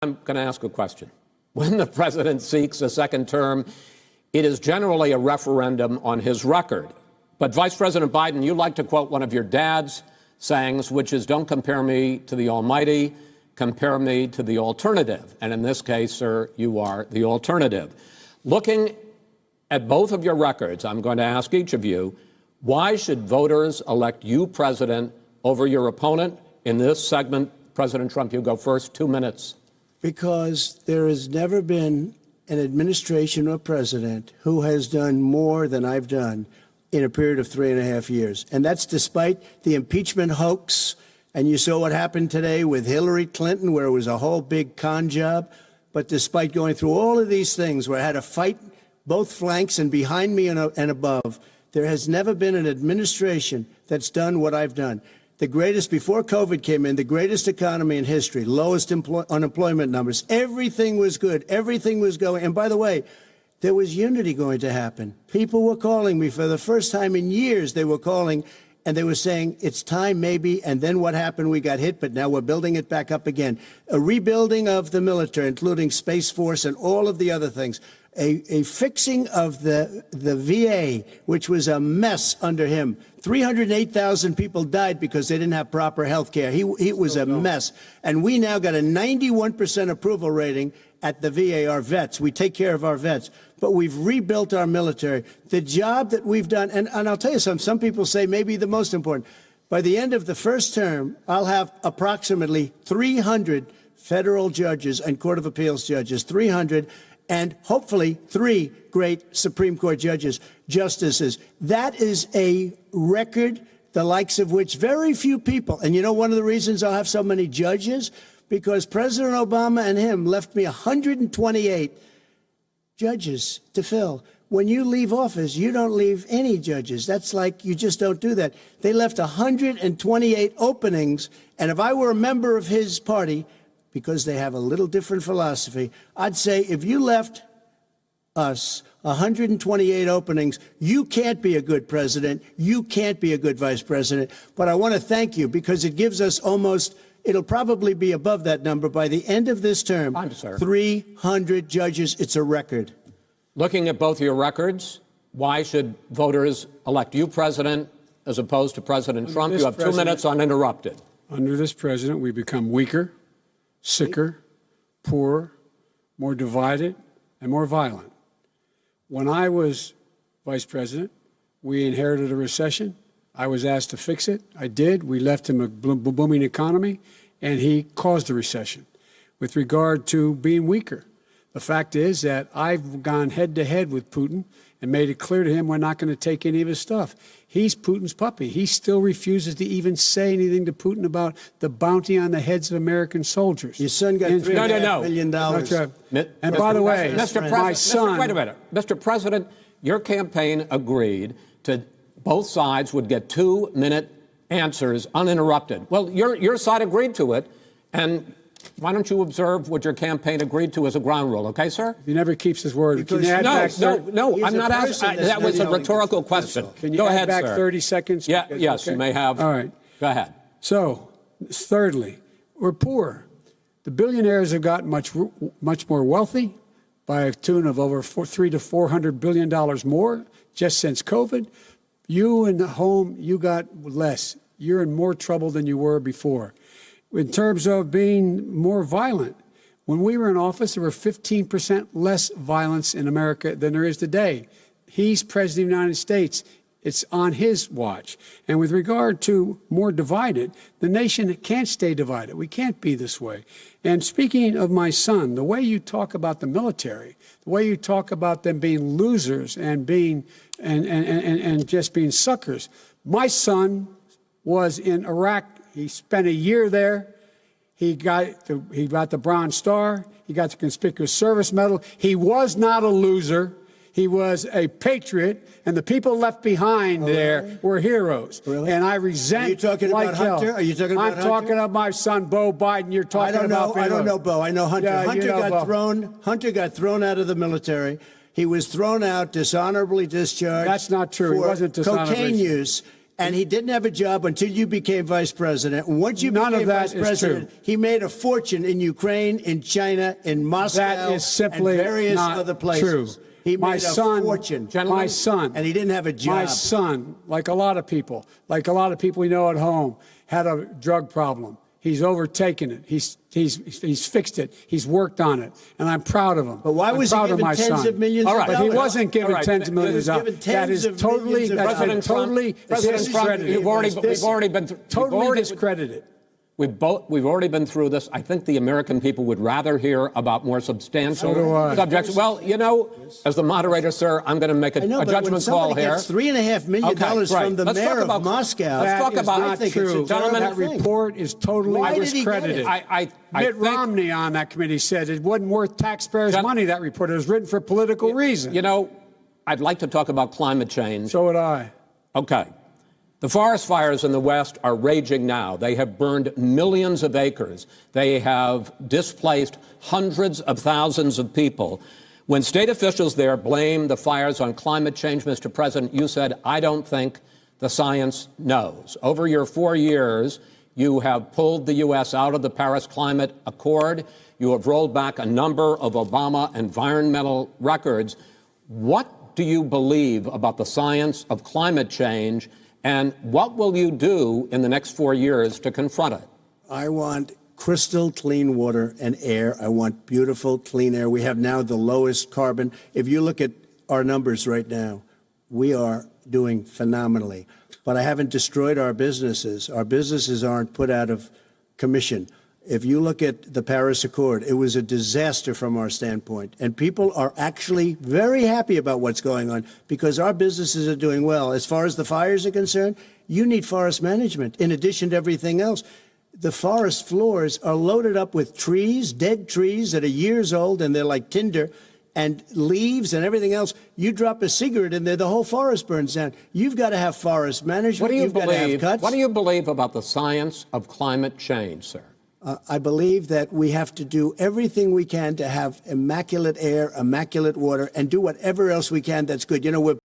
I'm going to ask a question. When the president seeks a second term, it is generally a referendum on his record. But Vice President Biden, you like to quote one of your dad's sayings, which is, don't compare me to the almighty, compare me to the alternative. And in this case, sir, you are the alternative. Looking at both of your records, I'm going to ask each of you, why should voters elect you president over your opponent? In this segment, President Trump, you go first, 2 minutes. Because there has never been an administration or president who has done more than I've done in a period of 3.5 years. And that's despite the impeachment hoax. And you saw what happened today with Hillary Clinton, where it was a whole big con job. But despite going through all of these things where I had to fight both flanks and behind me and above, there has never been an administration that's done what I've done. The greatest, before COVID came in, the greatest economy in history, lowest unemployment numbers. Everything was good. Everything was going. And by the way, there was unity going to happen. People were calling me for the first time in years. They were calling and they were saying, it's time maybe. And then what happened? We got hit, but now we're building it back up again. A rebuilding of the military, including Space Force and all of the other things. A fixing of the VA, which was a mess under him. 308,000 people died because they didn't have proper health care. It was a mess. And we now got a 91% approval rating at the VA, our vets. We take care of our vets. But we've rebuilt our military. The job that we've done, and I'll tell you something, some people say maybe the most important. By the end of the first term, I'll have approximately 300 federal judges and Court of Appeals judges, 300, and hopefully 3 great Supreme Court justices. That is a record, the likes of which very few people, and you know one of the reasons I'll have so many judges? Because President Obama and him left me 128 judges to fill. When you leave office, you don't leave any judges. That's like you just don't do that. They left 128 openings, and if I were a member of his party, because they have a little different philosophy, I'd say if you left us 128 openings, you can't be a good president, you can't be a good vice president. But I want to thank you because it gives us almost, it'll probably be above that number by the end of this term. 300 judges, it's a record. Looking at both your records, why should voters elect you president as opposed to President Trump? You have 2 minutes uninterrupted. Under this president, we become weaker, sicker, poorer, more divided, and more violent. When I was vice president, we inherited a recession. I was asked to fix it. I did. We left him a booming economy, and he caused the recession. With regard to being weaker, the fact is that I've gone head-to-head with Putin and made it clear to him we're not going to take any of his stuff. He's Putin's puppy. He still refuses to even say anything to Putin about the bounty on the heads of American soldiers. Your son got $3.5 million. And by the way, my son... Wait a minute. Mr. President, your campaign agreed to both sides would get 2-minute answers uninterrupted. Well, your side agreed to it, and why don't you observe what your campaign agreed to as a ground rule, okay, sir? He never keeps his word. No, I'm not asking. That was a rhetorical question. Can you go add ahead, back sir. 30 seconds? Yeah, yes, okay. You may have. All right. Go ahead. So, thirdly, we're poor. The billionaires have gotten much more wealthy by a tune of over $300 to $400 billion more just since COVID. You in the home, you got less. You're in more trouble than you were before. In terms of being more violent, when we were in office, there were 15% less violence in America than there is today. He's president of the United States. It's on his watch. And with regard to more divided, the nation can't stay divided. We can't be this way. And speaking of my son, the way you talk about the military, the way you talk about them being losers and being and just being suckers, my son was in Iraq. He spent a year there. He got the Bronze Star. He got the Conspicuous Service Medal. He was not a loser. He was a patriot, and the people left behind there were heroes. Really? And I resent. Are you talking about Hunter? Are you talking about Hunter? I'm talking about my son, Beau Biden. You're talking about. I don't know Beau. I know Hunter. Yeah, Hunter got thrown out of the military. He was thrown out, dishonorably discharged. That's not true. He wasn't dishonorably. Cocaine use. And he didn't have a job until you became vice president. And once you became vice president, he made a fortune in Ukraine, in China, in Moscow, that is simply and various not other places. True. He made a fortune. My son, and he didn't have a job. My son, like a lot of people we know at home, had a drug problem. He's overtaken it. He's fixed it. He's worked on it, and I'm proud of him. But why was he given tens of millions of dollars? But he wasn't given tens of millions of dollars. That is totally discredited. We've already been totally discredited. We've already been through this. I think the American people would rather hear about more substantial subjects. Well, you know, as the moderator, sir, I'm going to make a judgment call here. $3.5 million from the mayor of Moscow. Let's talk about I think true. Gentlemen, that report is totally discredited. Mitt Romney on that committee said it wasn't worth taxpayers' money, that report. It was written for political reasons. You know, I'd like to talk about climate change. So would I. Okay. The forest fires in the West are raging now. They have burned millions of acres. They have displaced hundreds of thousands of people. When state officials there blame the fires on climate change, Mr. President, you said, I don't think the science knows. Over your 4 years, you have pulled the U.S. out of the Paris Climate Accord. You have rolled back a number of Obama environmental records. What do you believe about the science of climate change? And what will you do in the next 4 years to confront it? I want crystal clean water and air. I want beautiful, clean air. We have now the lowest carbon. If you look at our numbers right now, we are doing phenomenally. But I haven't destroyed our businesses. Our businesses aren't put out of commission. If you look at the Paris Accord, it was a disaster from our standpoint. And people are actually very happy about what's going on because our businesses are doing well. As far as the fires are concerned, you need forest management in addition to everything else. The forest floors are loaded up with trees, dead trees that are years old, and they're like tinder, and leaves and everything else. You drop a cigarette in there, the whole forest burns down. You've got to have forest management. Got to have cuts. What do you believe about the science of climate change, sir? I believe that we have to do everything we can to have immaculate air, immaculate water, and do whatever else we can that's good. You know,